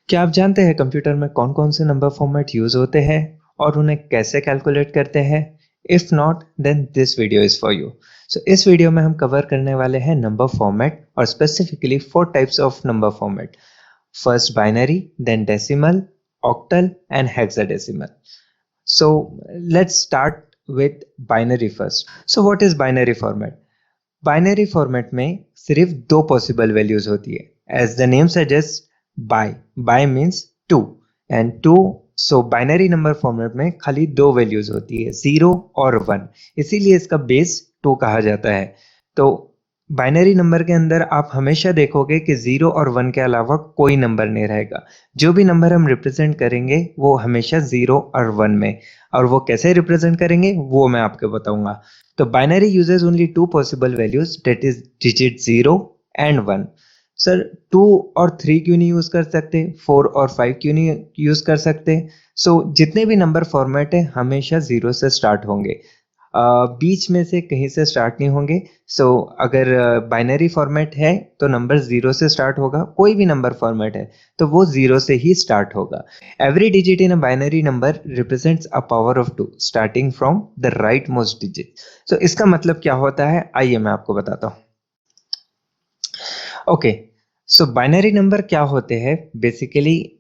क्या आप जानते हैं कंप्यूटर में कौन कौन से नंबर फॉर्मेट यूज होते हैं और उन्हें कैसे कैलकुलेट करते हैं? If not then this video is for you. So इस वीडियो में हम कवर करने वाले हैं नंबर फॉर्मेट और specifically 4 types of number format. First binary, then decimal, octal and hexadecimal. So let's start with binary first. So what is binary format? Binary format में सिर्फ दो पॉसिबल वैल्यूज होती है। As the name suggest, bi means two and two. So binary number format में खाली दो values होती है, 0 और 1। इसीलिए इसका बेस 2 कहा जाता है। तो बाइनरी नंबर के अंदर आप हमेशा देखोगे कि 0 और 1 के अलावा कोई नंबर नहीं रहेगा। जो भी नंबर हम रिप्रेजेंट करेंगे वो हमेशा 0 और 1 में। और वो कैसे रिप्रेजेंट करेंगे वो मैं आपको बताऊंगा। तो binary uses only two possible values, that is digit 0 and 1। Sir 2 और 3 क्यों नहीं यूज कर सकते, 4 और 5 क्यों नहीं यूज कर सकते? जितने भी नंबर फॉर्मेट है हमेशा 0 से स्टार्ट होंगे, बीच में से कहीं से स्टार्ट नहीं होंगे। अगर बाइनरी फॉर्मेट है तो नंबर 0 से स्टार्ट होगा, कोई भी नंबर फॉर्मेट है तो वो 0 से ही स्टार्ट होगा। Every digit in a binary number represents a power of 2 starting from the right most digit. इसका मतलब क्या होता है, आइए मैं आपको बताता हूँ। ओके, बाइनरी नंबर क्या होते हैं बेसिकली?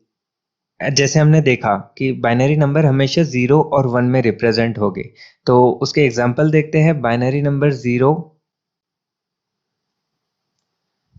जैसे हमने देखा कि बाइनरी नंबर हमेशा 0 और 1 में रिप्रेजेंट होंगे। तो उसके एग्जांपल देखते हैं। बाइनरी नंबर 0,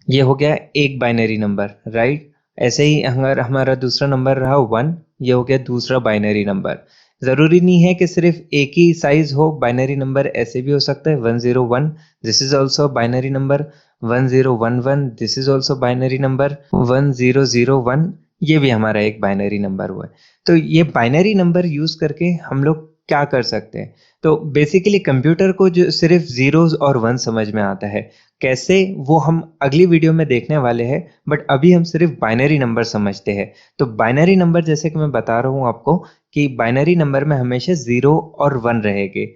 ये हो गया एक बाइनरी नंबर, राइट। ऐसे ही अगर हमारा दूसरा नंबर रहा 1, ये हो गया दूसरा बाइनरी नंबर। जरूरी नहीं है कि सिर्फ एक ही साइज हो, बाइनरी नंबर ऐसे भी हो सकता है। 101, this is also binary number. 1011, this is also binary number. 1001, ये भी हमारा एक बाइनरी नंबर हुआ है। तो ये बाइनरी नंबर यूज करके हम लोग क्या कर सकते हैं? तो बेसिकली कंप्यूटर को जो सिर्फ जीरोस और वन समझ में आता है, कैसे वो हम अगली वीडियो में देखने वाले हैं। बट अभी हम सिर्फ बाइनरी नंबर समझते हैं। तो बाइनरी नंबर जैसे कि मैं बता रहा हूं आपको कि बाइनरी नंबर में हमेशा 0 और 1 रहेंगे।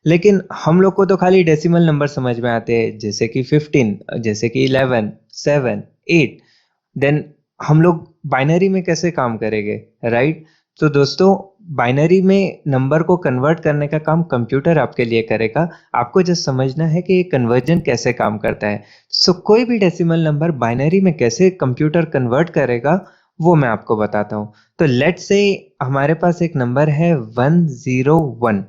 लेकिन हम लोग को तो खाली डेसिमल नंबर समझ में आते हैं, जैसे कि 15, जैसे कि 11, 7, 8। देन हम लोग बाइनरी में कैसे काम करेंगे, राइट? तो दोस्तों, बाइनरी में नंबर को कन्वर्ट करने का काम कंप्यूटर आपके लिए करेगा। आपको जस्ट समझना है कि ये कन्वर्जन कैसे काम करता है। कोई भी डेसिमल नंबर बाइनरी में कैसे कंप्यूटर कन्वर्ट करेगा वो मैं आपको बताता हूँ। तो लेट्स से हमारे पास एक नंबर है 101।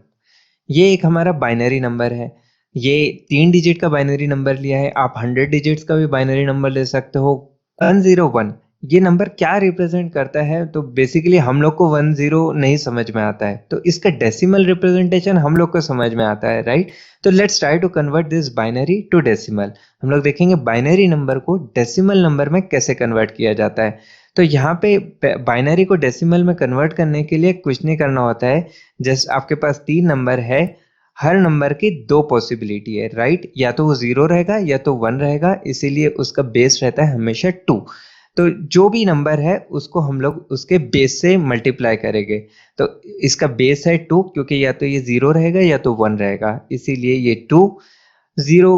ये एक हमारा बाइनरी नंबर है। ये 3 डिजिट का बाइनरी नंबर लिया है। आप 100 डिजिट्स का भी बाइनरी नंबर ले सकते हो। 101, ये नंबर क्या रिप्रेजेंट करता है? तो बेसिकली हम लोग को 10 नहीं समझ में आता है, तो इसका डेसिमल रिप्रेजेंटेशन हम लोग को समझ में आता है, राइट? तो let's try to convert this binary to decimal. हम लोग देखेंगे बाइनरी नंबर को डेसिमल नंबर में कैसे कन्वर्ट किया जाता है। तो यहाँ पे बाइनरी को डेसिमल में कन्वर्ट करने के लिए कुछ नहीं करना होता है। जस्ट आपके पास 3 नंबर है, हर नंबर की 2 पॉसिबिलिटी है, राइट? या तो वो 0 रहेगा या तो 1 रहेगा, इसीलिए उसका बेस रहता है हमेशा 2। तो जो भी नंबर है उसको हम लोग उसके बेस से मल्टीप्लाई करेंगे। तो इसका बेस है 2, क्योंकि या तो ये 0 रहेगा या तो 1 रहेगा, इसीलिए ये 2। 0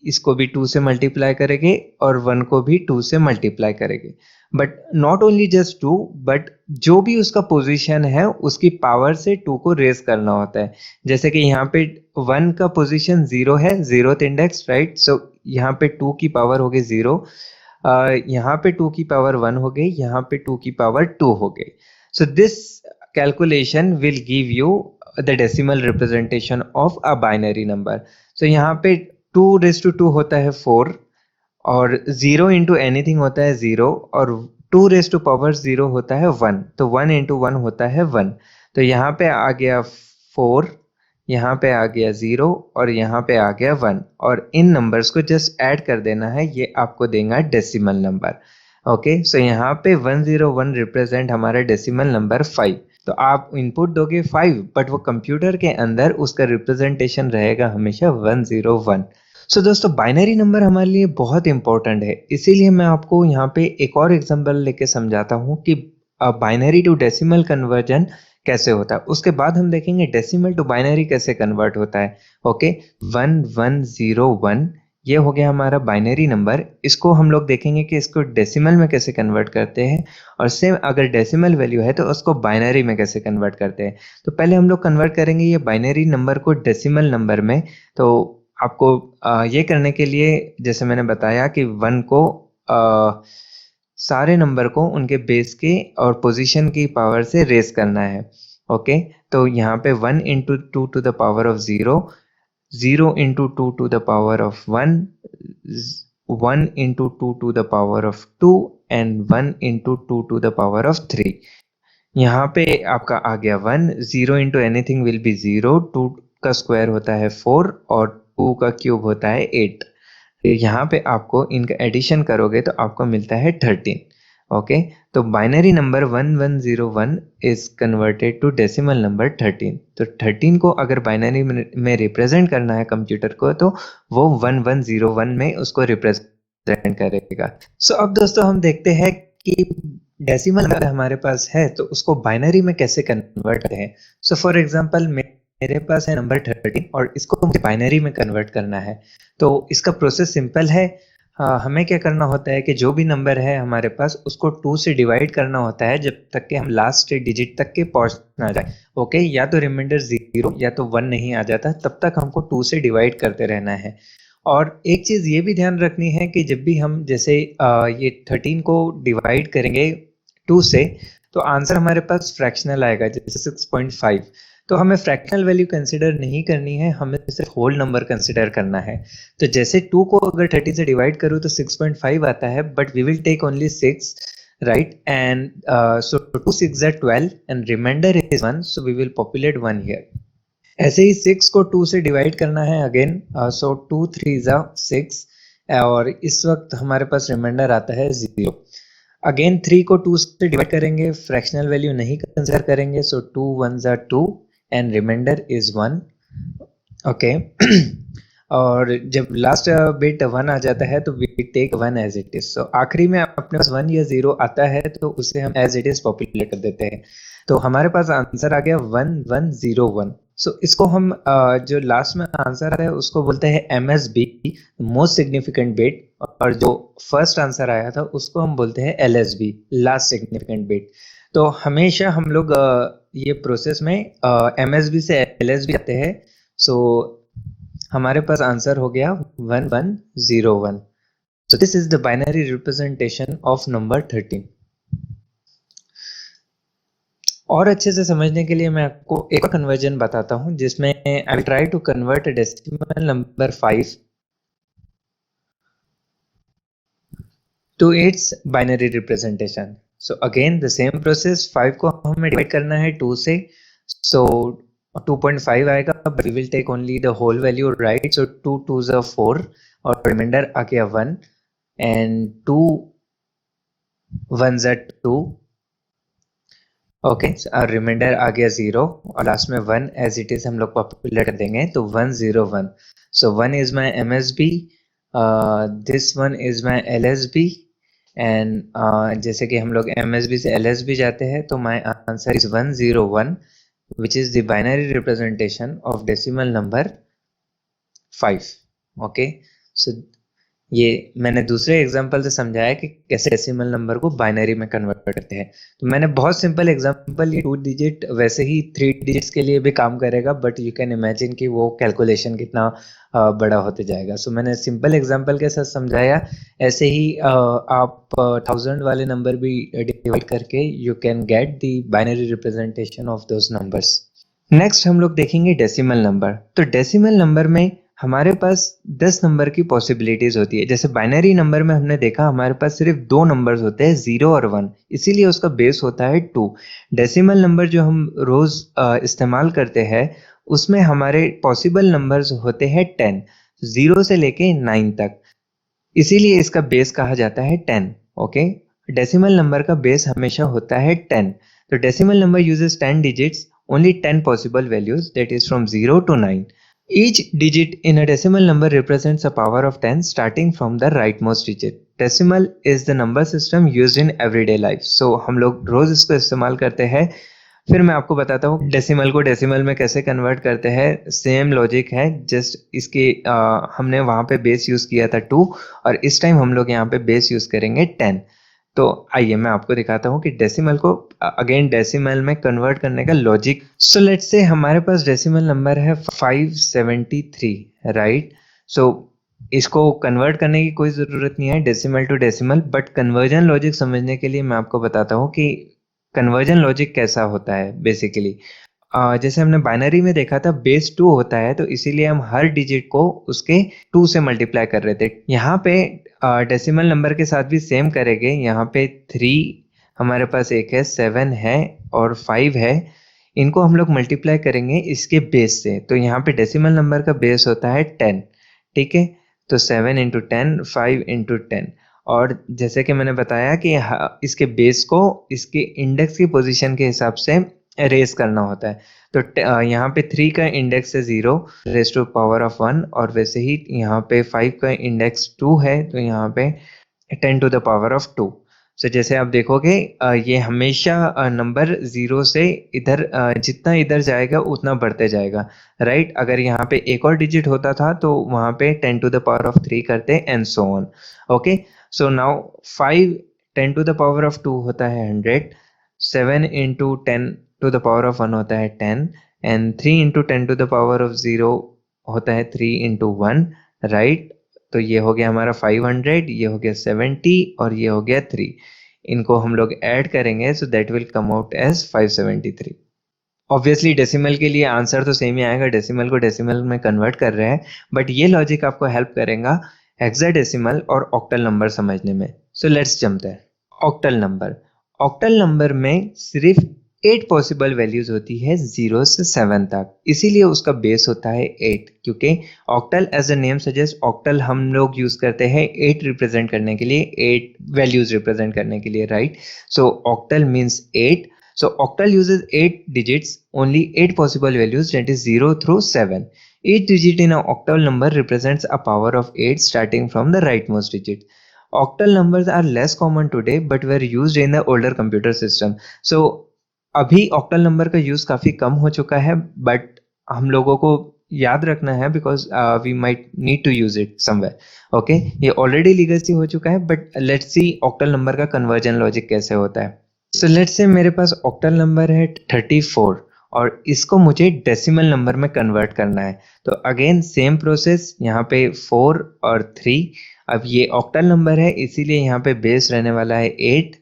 इसको भी 2 से मल्टीप्लाई करेंगे और 1 को भी 2 से मल्टीप्लाई करेंगे। But not only just 2, but जो भी उसका पोजीशन है उसकी पावर से 2 को रेज करना होता है। जैसे कि यहाँ पे 1 का पोजीशन 0 है, 0th इंडेक्स, राइट? यहाँ पे 2 की पावर हो गई 0, यहाँ पे 2 की पावर 1 हो गई, यहाँ पे 2 की पावर 2 हो गई। This calculation will give you the decimal representation of a binary number. यहाँ पे 2 होता है 4, और 0 इंटू एनीथिंग होता है 0, और 2 होता है 1। तो 1 इंटू 1 होता है 1। तो यहाँ पे आ गया 4, यहाँ पे आ गया 0, और यहाँ पे आ गया 1, और इन नंबर्स को जस्ट ऐड कर देना है, ये आपको देगा डेसिमल नंबर। ओके, यहाँ पे 101 रिप्रेजेंट हमारा डेसिमल नंबर 5। तो आप इनपुट दोगे 5, बट वो कंप्यूटर के अंदर उसका रिप्रेजेंटेशन रहेगा हमेशा 101। दोस्तों, बाइनरी नंबर हमारे लिए बहुत इंपॉर्टेंट है, इसीलिए मैं आपको यहाँ पे एक और एग्जांपल लेके समझाता हूँ कि बाइनरी टू डेसिमल कन्वर्जन कैसे होता है। उसके बाद हम देखेंगे डेसिमल टू बाइनरी कैसे कन्वर्ट होता है। ओके, 1101, ये हो गया हमारा बाइनरी नंबर। इसको हम लोग देखेंगे कि इसको डेसिमल में कैसे कन्वर्ट करते हैं, और सेम अगर डेसिमल वैल्यू है तो उसको बाइनरी में कैसे कन्वर्ट करते हैं। तो पहले हम लोग कन्वर्ट करेंगे ये बाइनरी नंबर को डेसिमल नंबर में। तो आपको ये करने के लिए जैसे मैंने बताया कि 1 को सारे नंबर को उनके बेस के और पोजीशन की पावर से रेस करना है। ओके, तो यहाँ पे 1 into 2 to the power of 0, 0 into 2 to the power of 1, 1 into 2 to the power of 2, and 1 into 2 to the power of 3। यहाँ पे आपका आ गया 1, 0 into anything will be 0, 2 का स्क्वायर होता है 4 और 2 का क्यूब होता है 8। यहाँ पे आपको इनका एडिशन करोगे तो आपको मिलता है 13। ओके, तो binary number 1101 is converted to decimal number 13। तो 13 को अगर बाइनरी में रिप्रेजेंट करना है कंप्यूटर को तो वो 1101 में उसको रिप्रेजेंट करेगा। सो अब दोस्तों हम देखते हैं कि डेसिमल नंबर हमारे पास है तो उसको बाइनरी में कैसे कन्वर्ट करते हैं। सो फॉर एग्जांपल मेरे पास है नंबर 13 और इसको मुझे बाइनरी में कन्वर्ट करना है। तो इसका प्रोसेस सिंपल है। हमें क्या करना होता है कि जो भी नंबर है हमारे पास उसको 2 से डिवाइड करना होता है जब तक कि हम लास्ट डिजिट तक के पहुंच ना जाए। ओके, या तो रिमाइंडर 0 या तो 1 नहीं आ जाता, तब तक हमको 2 से डिवाइड करते रहना है। और एक चीज़ ये भी ध्यान रखनी है कि जब भी हम जैसे ये 13 को डिवाइड करेंगे 2 से तो आंसर हमारे पास फ्रैक्शनल आएगा, जैसे 6.5। तो हमें फ्रैक्शनल वैल्यू कंसिडर नहीं करनी है, हमें सिर्फ होल नंबर कंसिडर करना है। तो जैसे 2 को अगर 30 से डिवाइड करूँ तो 6.5 आता है, but we will take only 6, right? And so 2 6 are 12 and remainder is 1, so we will populate 1 here। ऐसे ही 6 को 2 से डिवाइड करना है अगेन, सो 2 3 6, और इस वक्त हमारे पास रिमाइंडर आता है 0। अगेन 3 को 2 से डिवाइड करेंगे, फ्रैक्शनल वैल्यू नहीं कंसिडर करेंगे, so 2 1 2 and remainder is 1। Okay, और जब लास्ट बिट 1 आ जाता है तो we take 1 as it is. So आखिरी में अपने पास 1 या 0 आता है तो उसे हम एज इट इज पॉपुलेट कर देते हैं। तो हमारे पास आंसर आ गया 1101। सो इसको हम जो लास्ट में आंसर आता है उसको बोलते हैं MSB, मोस्ट सिग्निफिकेंट बिट, और जो फर्स्ट आंसर आया था उसको हम बोलते हैं LSB, लास्ट सिग्निफिकेंट बिट। तो हमेशा हम लोग ये प्रोसेस में MSB से LSB आते हैं। सो हमारे पास आंसर हो गया 1101। So this is the binary representation of number 13। और अच्छे से समझने के लिए मैं आपको एक और कन्वर्जन बताता हूं जिसमें I will try to convert decimal number 5 to its binary representation. So again the same process, 5 को हमें डिवाइड करना है 2 से, सो 2.5 आएगा, but we will take only the whole value, right? So 2 2 4 और रिमाइंडर आ गया 1, एंड 2 1 2। ओके, और रिमाइंडर आ गया 0 और लास्ट में 1 एज इट इज हम लोग पॉपुलेट कर देंगे, तो 101। सो 1 is my MSB, this 1 is my LSB, and जैसे कि हम लोग MSB से LSB जाते हैं तो my answer is 101, which is the binary representation of decimal number 5। okay, so ये मैंने दूसरे एग्जांपल से समझाया कि कैसे डेसिमल नंबर को बाइनरी में कन्वर्ट करते हैं। तो मैंने बहुत सिंपल एग्जांपल, ये 2 डिजिट वैसे ही 3 डिजिट्स के लिए भी काम करेगा, बट यू कैन इमेजिन कि वो कैलकुलेशन कितना बड़ा होते जाएगा। सो मैंने सिंपल एग्जांपल के साथ समझाया, ऐसे ही आप 1000 वाले नंबर भी डिवाइड करके you can get the binary representation of those numbers. Next हम लोग देखेंगे डेसिमल नंबर। तो डेसिमल नंबर में हमारे पास 10 नंबर की पॉसिबिलिटीज होती है। जैसे बाइनरी नंबर में हमने देखा हमारे पास सिर्फ 2 नंबर्स होते हैं, 0 और 1, इसीलिए उसका बेस होता है 2। डेसिमल नंबर जो हम रोज इस्तेमाल करते हैं उसमें हमारे पॉसिबल नंबर्स होते हैं 10, 0 से लेके 9 तक, इसीलिए इसका बेस कहा जाता है 10। ओके, डेसिमल नंबर का बेस हमेशा होता है 10। तो decimal number uses 10 digits, only 10 possible values, that is from 0 to 9. Each digit in a decimal number represents a power of 10 starting from the rightmost digit. Decimal is the number system used in everyday life. So हम लोग रोज इसको इस्तेमाल करते हैं फिर मैं आपको बताता हूँ डेसिमल को डेसिमल में कैसे कन्वर्ट करते हैं। सेम लॉजिक है, जस्ट इसके हमने वहाँ पे बेस यूज़ किया था 2 और इस टाइम हम लोग यहाँ पे बेस यूज़ करेंगे 10। तो आइए मैं आपको दिखाता हूँ कि डेसिमल को अगेन डेसिमल में कन्वर्ट करने का लॉजिक। सो लेट्स से हमारे पास डेसिमल नंबर है 573, राइट। सो इसको कन्वर्ट करने की कोई ज़रूरत नहीं है decimal to decimal, but conversion logic समझने के लिए मैं आपको बताता हूँ कि कन्वर्जन लॉजिक कैसा होता है बेसिकली। जैसे हमने बाइनरी में देखा था बेस 2 होता है, तो इसीलिए हम हर डिजिट को उसके 2 से मल्टीप्लाई कर रहे थे। यहाँ पे डेसिमल नंबर के साथ भी सेम करेंगे। यहाँ पे 3 हमारे पास एक है, 7 है और 5 है। इनको हम लोग मल्टीप्लाई करेंगे इसके बेस से। तो यहाँ पे डेसिमल नंबर का बेस होता है 10, ठीक है। तो 7 इंटू 10, 5 इंटू 10। और जैसे कि मैंने बताया कि इसके बेस को इसके इंडेक्स की पोजीशन के हिसाब से रेस करना होता है। तो यहाँ पे 3 का इंडेक्स है 0 रेस टू पावर ऑफ 1, और वैसे ही यहाँ पे 5 का इंडेक्स 2 है, तो यहाँ पे 10 टू द पावर ऑफ 2। सो जैसे आप देखोगे ये हमेशा नंबर 0 से इधर जितना इधर जाएगा उतना बढ़ते जाएगा, राइट। अगर यहाँ पे एक और डिजिट होता था तो वहाँ पे 10 टू द पावर ऑफ 3 करते and so on. Okay, so now 5 10 to the power of 2 होता है 100, 7 into 10 to the power of 1 होता है 10, and 3 into 10 to the power of 0 होता है 3 इंटू 1, राइट। तो ये हो गया हमारा 500, ये हो गया 70 और ये हो गया 3। इनको हम लोग ऐड करेंगे, so that will come out as 573। Obviously decimal के लिए आंसर तो सेम ही आएगा, डेसिमल को डेसिमल में कन्वर्ट कर रहे हैं, बट ये लॉजिक आपको हेल्प करेगा हेक्साडेसिमल और ऑक्टल नंबर समझने में। So let's jump there. Octal number, octal number में सिर्फ 8 पॉसिबल वैल्यूज होती है 0 से 7 तक, इसीलिए उसका बेस होता है 8। क्योंकि octal as a name suggest, octal हम लोग यूज करते हैं 8 रिप्रेजेंट करने के लिए, 8 वैल्यूज रिप्रेजेंट करने के लिए, right. So octal means 8। So octal uses 8 digits, only 8 possible values, that is 0 through 7. Each digit in an octal number represents a power of 8 starting from the rightmost digit. Octal numbers are less common today but were used in the older computer system. So अभी octal number का use काफी कम हो चुका है, but हम लोगों को याद रखना है because we might need to use it somewhere. Okay, ये ऑलरेडी लीगसी हो चुका है, but let's see octal number का कन्वर्जन लॉजिक कैसे होता है। सो लेट्स से मेरे पास ऑक्टल नंबर है 34 और इसको मुझे डेसिमल नंबर में कन्वर्ट करना है। तो अगेन सेम प्रोसेस, यहाँ पे 4 और 3। अब ये ऑक्टल नंबर है इसीलिए यहाँ पे बेस रहने वाला है 8,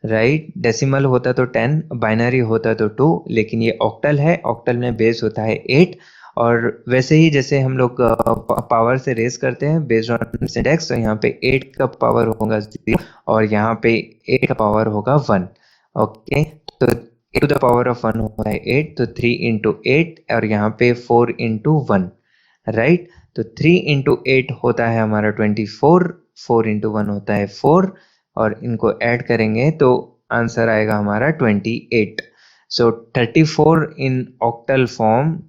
राइट। डेसिमल होता तो 10, बाइनरी होता तो 2, लेकिन ये ऑक्टल है, ऑक्टल में बेस होता है 8। और वैसे ही जैसे हम लोग पावर से रेस करते हैं बेस्ड ऑन इंडेक्स, तो यहाँ पे 8 का पावर होगा 0 और यहाँ पे 8 का पावर होगा 1। ओके, तो 8 टू द पावर ऑफ 1 होता है 8, तो 3 इंटू 8 और यहाँ पे 4 इंटू 1, राइट। तो 3 इंटू 8 होता है हमारा 24, 4 इंटू 1 होता है 4, और इनको ऐड करेंगे तो आंसर आएगा हमारा 28। So 34 in octal form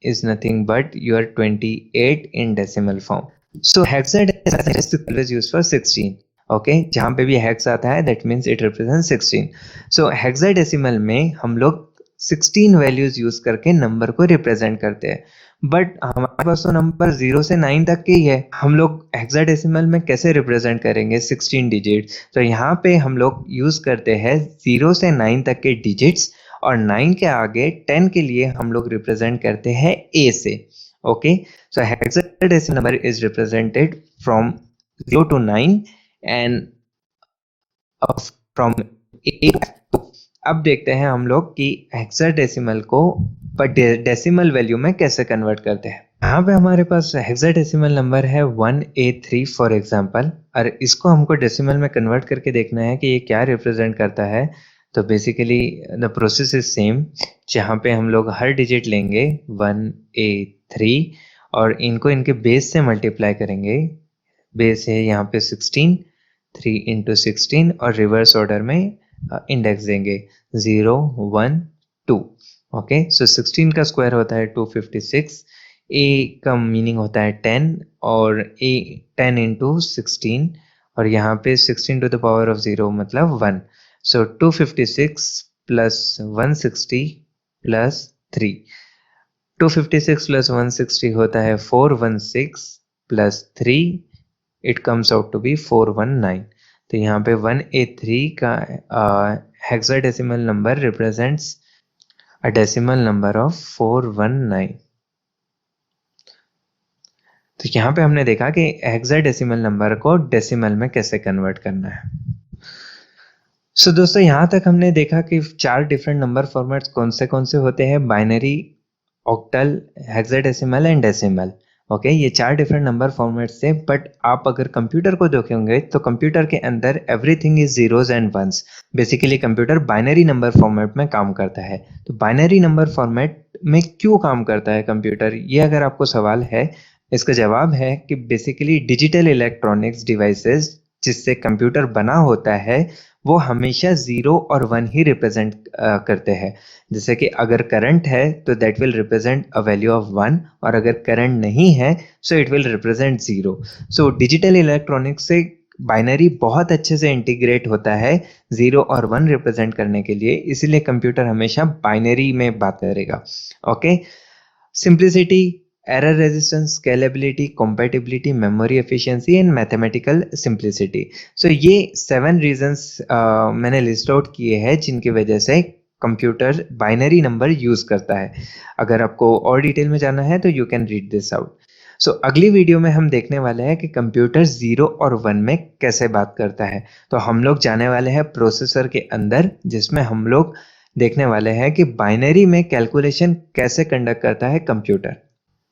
is nothing but your 28 in decimal form. So hexadecimal is always used for 16. Okay, जहाँ पे भी hex आता है that means it represents 16. So hexadecimal में हम लोग 16 वैल्यूज यूज करके नंबर को रिप्रेजेंट करते हैं, बट हमारे पास तो नंबर 0 से 9 तक के ही है। हम लोग हेक्साडेसिमल में कैसे रिप्रेजेंट करेंगे 16 डिजिट? तो यहाँ पे हम लोग यूज करते हैं 0 से 9 तक के डिजिट्स, और 9 के आगे 10 के लिए हम लोग रिप्रेजेंट करते हैं A से। Okay, so hexadecimal number is represented from 0 to 9 and from A। अब देखते हैं हम लोग कि हेक्साडेसिमल को डेसिमल वैल्यू में कैसे कन्वर्ट करते हैं। यहाँ पे हमारे पास हेक्साडेसिमल नंबर है 183 फॉर एग्जांपल, और इसको हमको डेसिमल में कन्वर्ट करके देखना है कि ये क्या रिप्रेजेंट करता है। तो basically the process is same, जहाँ पे हम लोग हर डिजिट लेंगे 183 और इनको इनके बेस से मल्टीप्लाई करेंगे। बेस है यहाँ पे 16, 3 इंटू 16 और रिवर्स ऑर्डर में इंडेक्स देंगे 0 1 2। ओके, सो 16 का स्क्वायर होता है 256, ए का मीनिंग होता है 10 और ए 10 इंटू 16 और यहाँ पे 16 टू द पावर ऑफ 0 मतलब 1। सो 256 प्लस 160 प्लस 3। 256 प्लस 160 होता है 416 plus 3, it comes out to be 419। तो यहाँ पे 183 का hexadecimal number represents a decimal number of 419। तो यहाँ पे हमने देखा कि हेक्साडेसिमल नंबर को डेसिमल में कैसे कन्वर्ट करना है। सो दोस्तों, यहाँ तक हमने देखा कि 4 डिफरेंट नंबर फॉर्मेट्स कौन से होते हैं, binary, octal, hexadecimal and decimal. Okay, ये 4 डिफरेंट नंबर फॉर्मेट्स थे। बट आप अगर कंप्यूटर को देखेंगे तो कंप्यूटर के अंदर everything is zeros and ones. Basically computer binary number format में काम करता है। तो बाइनरी नंबर फॉर्मेट में क्यों काम करता है कंप्यूटर, ये अगर आपको सवाल है, इसका जवाब है कि बेसिकली डिजिटल इलेक्ट्रॉनिक्स डिवाइसेस जिससे कंप्यूटर बना होता है वो हमेशा 0 और 1 ही रिप्रेजेंट करते हैं। जैसे कि अगर करंट है तो that will represent a value of 1, और अगर करंट नहीं है so it will represent 0। So digital electronics से बाइनरी बहुत अच्छे से इंटीग्रेट होता है 0 और 1 रिप्रेजेंट करने के लिए, इसीलिए कंप्यूटर हमेशा बाइनरी में बात करेगा। Okay, simplicity, error resistance, scalability, compatibility, memory efficiency and mathematical simplicity। so ये 7 reasons मैंने लिस्ट आउट किए हैं जिनकी वजह से कंप्यूटर बाइनरी नंबर यूज करता है। अगर आपको और डिटेल में जाना है तो you can read this out. So अगली वीडियो में हम देखने वाले हैं कि कंप्यूटर 0 और 1 में कैसे बात करता है। तो हम लोग जाने वाले हैं प्रोसेसर के अंदर, जिसमें हम लोग देखने वाले हैं कि बाइनरी में कैलकुलेशन कैसे कंडक्ट करता है कंप्यूटर।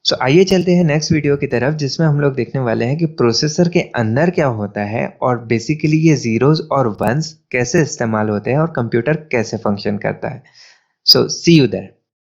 सो आइए चलते हैं नेक्स्ट वीडियो की तरफ, जिसमें हम लोग देखने वाले हैं कि प्रोसेसर के अंदर क्या होता है और बेसिकली ये जीरोस और वंस कैसे इस्तेमाल होते हैं और कंप्यूटर कैसे फंक्शन करता है। सो सी यू देयर।